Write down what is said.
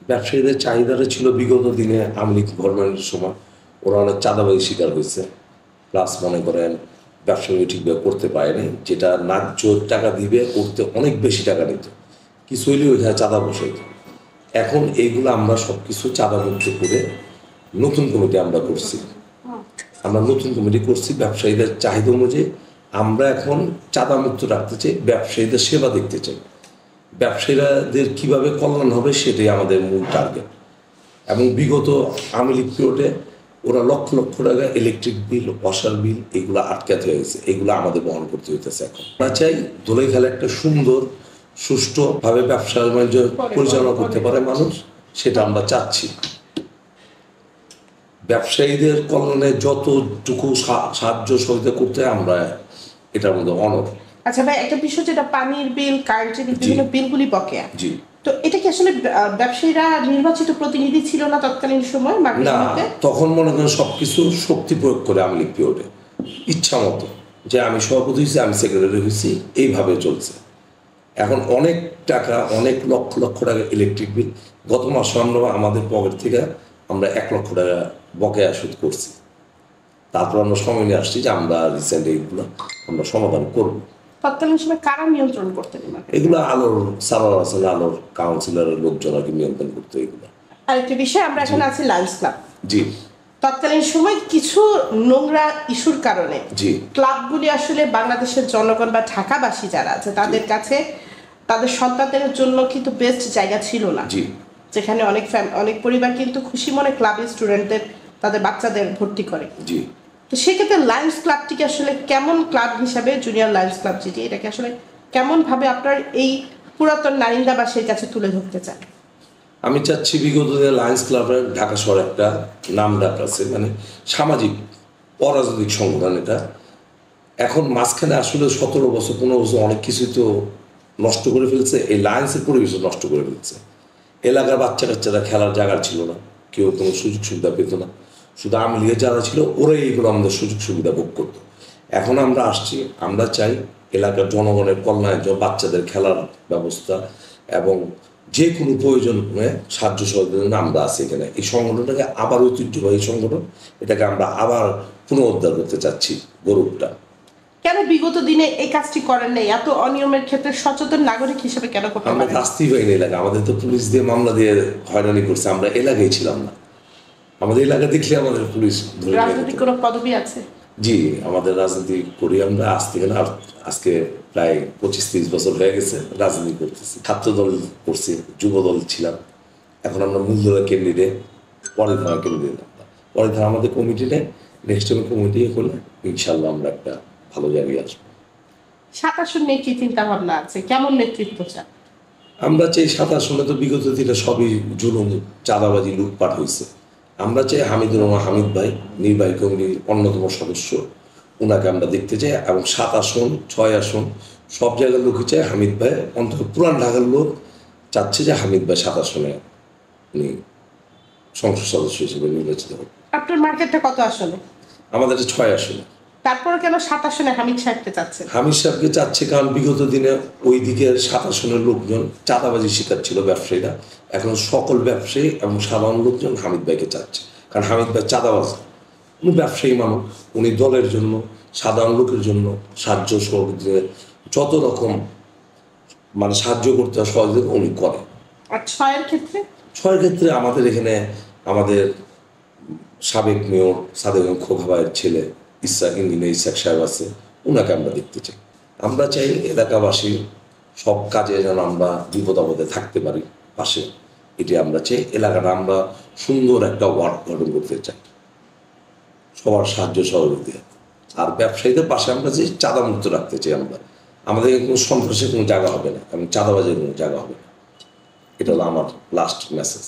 ব্যবসায়ীদের চাহিদাটা ছিল বিগত দিনে আওয়ামী লীগ গভর্নমেন্টের সময় ওরা অনেক চাঁদাবাজি শিকার হয়েছে, প্লাস মনে করেন ব্যবসায়ী ঠিকভাবে করতে পারেনি, যেটা ন্যায্য টাকা দিবে করতে অনেক বেশি টাকা নিত, কিছু হইলে ওইখানে চাঁদা বসাইত। এখন এইগুলো আমরা সব কিছু চাঁদামুক্ত করে নতুন কমিটি আমরা করছি। আমরা নতুন কমিটি করছি ব্যবসায়ীদের চাহিদা অনুযায়ী। আমরা এখন চাঁদামুক্ত রাখতে চাই, ব্যবসায়ীদের সেবা দেখতে চাই, ব্যবসায়ীদের কীভাবে কল্যাণ হবে সেটাই আমাদের মূল টার্গেট। এবং বিগত আওয়ামী লীগ পিরিয়ডে ওরা লক্ষ লক্ষ টাকা ইলেকট্রিক বিল, ওয়াসার বিল এগুলো আটকাতে হয়েছে, এগুলো আমাদের বহন করতে হইতেছে। এখন আমরা চাই ধুলাইখালে একটা সুন্দর সুষ্ঠুভাবে ব্যবসা বাণিজ্য পরিচালনা করতে পারে মানুষ, সেটা আমরা চাচ্ছি। ব্যবসায়ীদের কল্যাণে যতটুকু সাহায্য সহযোগিতা করতে আমরা এটার মধ্যে অনড়। আচ্ছা ভাই, একটা বিষয় যেটা পানির বিল, কারেন্টের বিল, বিভিন্ন বিলগুলি বকেয়া, জি, তো এটা কি আসলে ব্যবসায়ীরা নির্বাচিত প্রতিনিধি ছিল না তৎকালীন সময়? না, তখন মনে করেন সবকিছু শক্তি প্রয়োগ করে আওয়ামী লীগ পিরিয়ডে ইচ্ছা মতো, যে আমি সভাপতি হয়েছি, আমি সেক্রেটারি হয়েছি, এইভাবে চলছে। এখন অনেক টাকা, অনেক লক্ষ লক্ষ টাকা ইলেকট্রিক বিল, গত মাসে আমরা আমাদের পকেট থেকে আমরা 1 লক্ষ টাকা বকেয়া শোধ করছি। তারপর আমরা সময় নিয়ে আসছি যে আমরা রিসেন্ট এইগুলো আমরা সমাধান করব। তৎকালীন সময় কারা নিয়ন্ত্রণ করতেন? এগুলো আলোর সালোয়ার আসলে আলোর কাউন্সিলরের লোকজন আর কি নিয়ন্ত্রণ করতে এগুলো। আরেকটা বিষয়, আমরা এখানে আছি লায়ন্স ক্লাব। জি, তৎকালীন সময় কিছু নোংরা ইস্যুর কারণে জি, ক্লাবগুলি আসলে বাংলাদেশের জনগণ বা ঢাকাবাসী যারা আছে তাদের কাছে তাদের সন্তানদের জন্য কিন্তু বেস্ট জায়গা ছিল না। জি, যেখানে অনেক পরিবার কিন্তু খুশি মনে ক্লাবের স্টুডেন্টদের তাদের বাচ্চাদের ভর্তি করে। জি। তো সেক্ষেত্রে লায়ন্স ক্লাবটিকে আসলে কেমন ক্লাব হিসাবে, জুনিয়র লায়ন্স ক্লাব যেটি, এটাকে আসলে কেমন ভাবে আপনার এই পুরাতন নারিন্দাবাসীর কাছে তুলে ধরতে চান? আমি চাচ্ছি বিগত দিনে লায়ন্স ক্লাবের ঢাকা শহরে একটা নাম ডাক আছে, মানে সামাজিক অরাজনৈতিক সংগঠন এটা। এখন মাঝখানে আসলে 17 বছর 15 বছর অনেক কিছুই তো নষ্ট করে ফেলছে, এই লায়ন্সের পরিবেশও নষ্ট করে ফেলছে। এলাকার বাচ্চা কাচ্চারা খেলার জায়গা ছিল না, কেউ কোনো সুযোগ সুবিধা পেত না, শুধু আওয়ামী লীগের যারা ছিল ওরাই এগুলো আমাদের সুযোগ সুবিধা ভোগ করতো। এখন আমরা আসছি, আমরা চাই এলাকার জনগণের কল্যাণে বাচ্চাদের খেলার ব্যবস্থা এবং যে কোনো প্রয়োজনে সাহায্য সহযোগিতা আমরা আছি এখানে। এই সংগঠনটাকে আবার ঐতিহ্যবাহী সংগঠন, এটাকে আমরা আবার পুনরুদ্ধার করতে চাচ্ছি গৌরবটা। কেন বিগত দিনে এই কাজটি করেন নাই? এত অনিয়মের ক্ষেত্রে সচেতন নাগরিক হিসেবে কেন করতে আমরা পারেন? শাস্তি পাইনি এলাকা, আমাদের তো পুলিশ দিয়ে মামলা দিয়ে হয়রানি করছে, আমরা এলাকায় ছিলাম না। আমাদের এলাকা দেখলে আমাদের পুলিশ ধরে। রাজনৈতিক কোনো পদবি আছে? জি, আমাদের রাজনীতি করি আমরা আজ থেকে না, আজকে প্রায় 25-30 বছর হয়ে গেছে রাজনীতি করতেছি। ছাত্র দল করছি, যুব দল ছিলাম, এখন আমরা মূল দলের ক্যান্ডিডেট, পরের ধারা ক্যান্ডিডেট। পরের ধারা আমাদের কমিটি নেই, নেক্সট টাইম কমিটি হলে ইনশাল্লাহ আমরা একটা ভালো জায়গায় আসবো। 27 নিয়ে কি চিন্তা ভাবনা আছে? কেমন নেতৃত্ব চান? আমরা চাই 27 তো বিগত দিনে সবই জুলুম, চাঁদাবাজি, লুটপাট হয়েছে। আমরা চাই হামিদুর রহমান হামিদ ভাই নির্বাহী কমিটির অন্যতম সদস্য, ওনাকে আমরা দেখতে চাই। এবং 7 আসন 6 আসন সব জায়গার লোকই চাই হামিদ ভাই, অন্তত পুরান ঢাকার লোক চাচ্ছে যে হামিদ ভাই 7 আসনে উনি সংসদ সদস্য হিসেবে নির্বাচিত হন। আপনার মার্কেটটা কত আসলে? আমাদের 6 আসনে। তারপর কেন 7 আসনে হামিদ সাহেবকে চাচ্ছেন? হামিদ সাহেবকে চাচ্ছে কারণ বিগত দিনে ওই দিকের 7 আসনের লোকজন চাঁদাবাজির শিকার ছিল ব্যবসায়ীরা। এখন সকল ব্যবসায়ী এবং সাধারণ লোকজন হামিদ ভাইকে চাচ্ছে, কারণ হামিদ ভাই চাঁদাবাজ, উনি ব্যবসায়ী মানুষ, উনি দলের জন্য সাধারণ লোকের জন্য সাহায্য সহযোগিতা যত রকম মানে সাহায্য করতে সহযোগিতা উনি করে। আর 6-এর ক্ষেত্রে? 6-এর ক্ষেত্রে আমাদের এখানে আমাদের সাবেক মেয়র সাদেক খোকা ভাইয়ের ছেলে ইঞ্জিনিয়ার ইসাক সাহেব আছে, ওনাকে আমরা দেখতে চাই। আমরা চাই এলাকাবাসী সব কাজে যেন আমরা বিপদ আপদে থাকতে পারি পাশে, এটি আমরা চাই। এলাকাটা আমরা সুন্দর একটা ওয়ার্ড গঠন করতে চাই, সবার সাহায্য সহযোগিতা। আর ব্যবসায়ীদের পাশে আমরা যে চাঁদামুক্ত রাখতে চাই আমরা, আমাদের কোনো সন্ত্রাসের কোনো জায়গা হবে না এবং চাঁদাবাজের কোনো জায়গা হবে না। এটা হলো আমার লাস্ট মেসেজ।